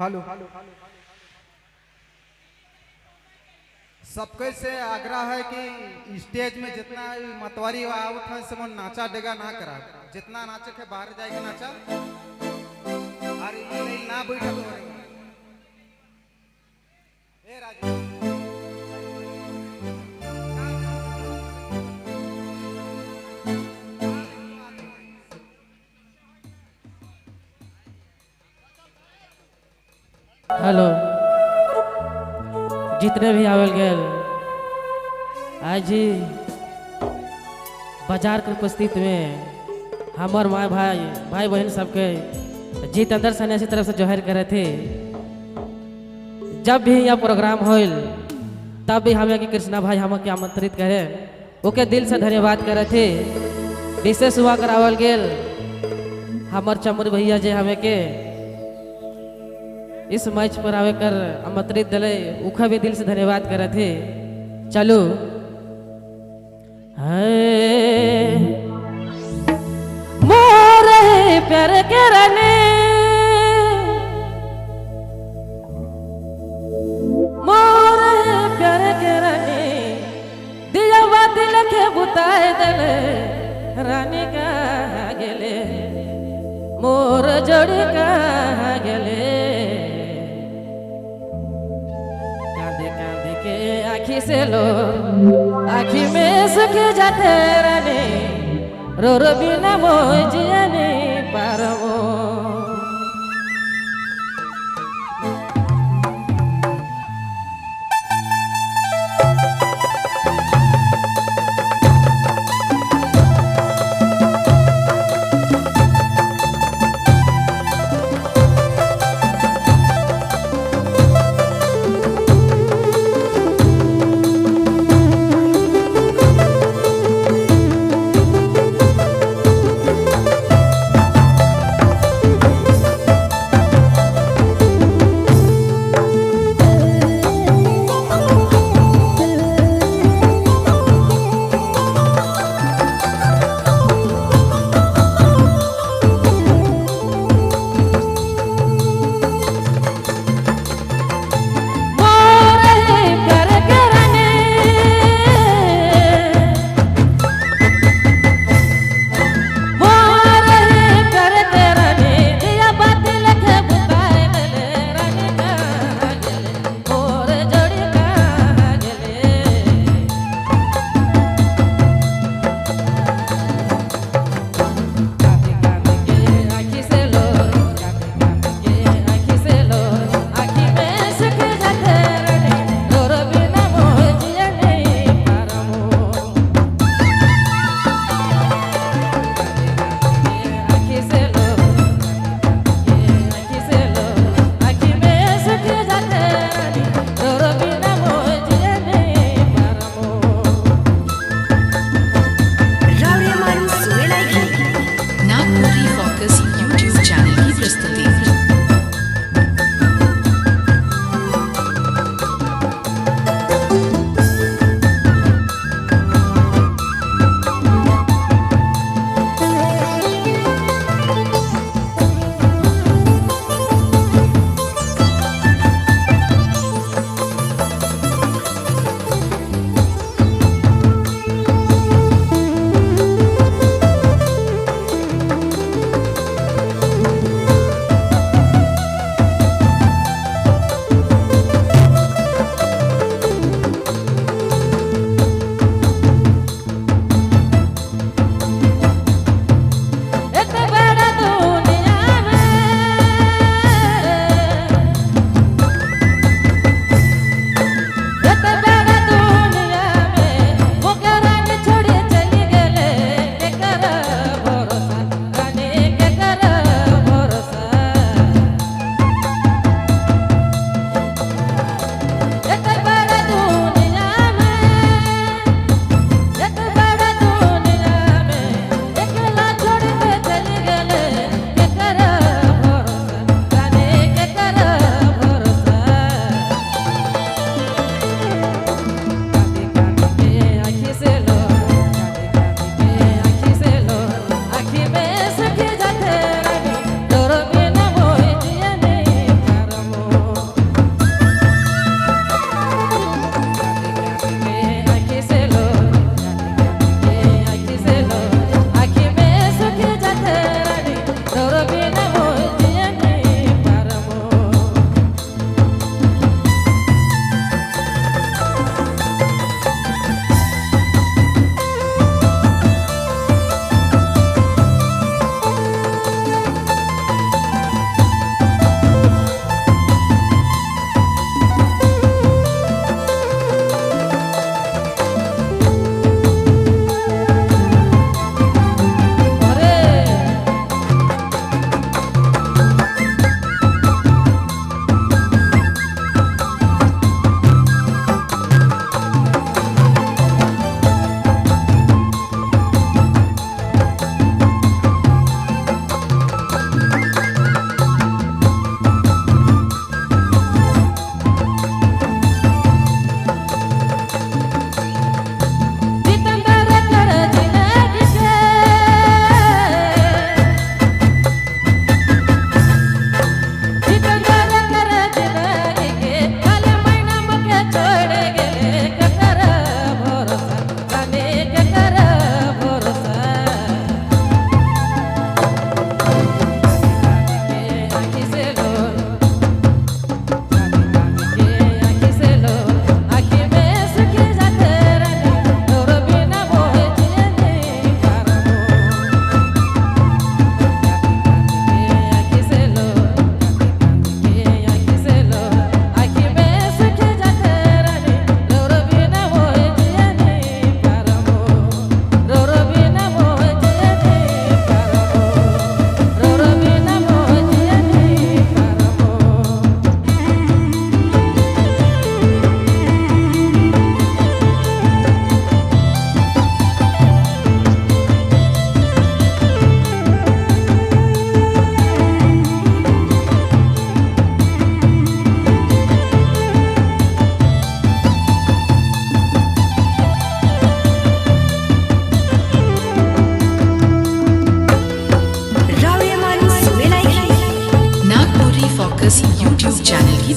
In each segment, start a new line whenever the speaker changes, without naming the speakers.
Hello सबके से आग्रह है कि स्टेज में जितना मतवारी आवत है समन नाचा डेगा ना करा, जितना नाचे के बाहर जाएगा नाचा अरे ये ना बैठा तो ए राजू
हेलो जितने भी आवल गेल आज ही बाजार के उपस्थित में हमार माँ भाई बहन सबके जीत अंदर सन्यासी तरफ से जोहर करे थे। जब भी यह प्रोग्राम होल तब भी हमें कि कृष्णा भाई हमें के आमंत्रित करे ओके दिल से धन्यवाद करे थे। विशेष हुआ करावल गेल हमार चमर भैया जे हमें के इस मंच पर आवे कर आमंत्रित दिले उखा भी दिल से धन्यवाद करे थे। चलो मोर प्यार के रने मोर प्यार के रने दिया दिल के बुताए दले रानी का गेले मोर जोड़ी का गेले आखी से लो आखी में सुखे जाते रानी रो रो बिना मोजिया नहीं पारमो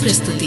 प्रस्तुति।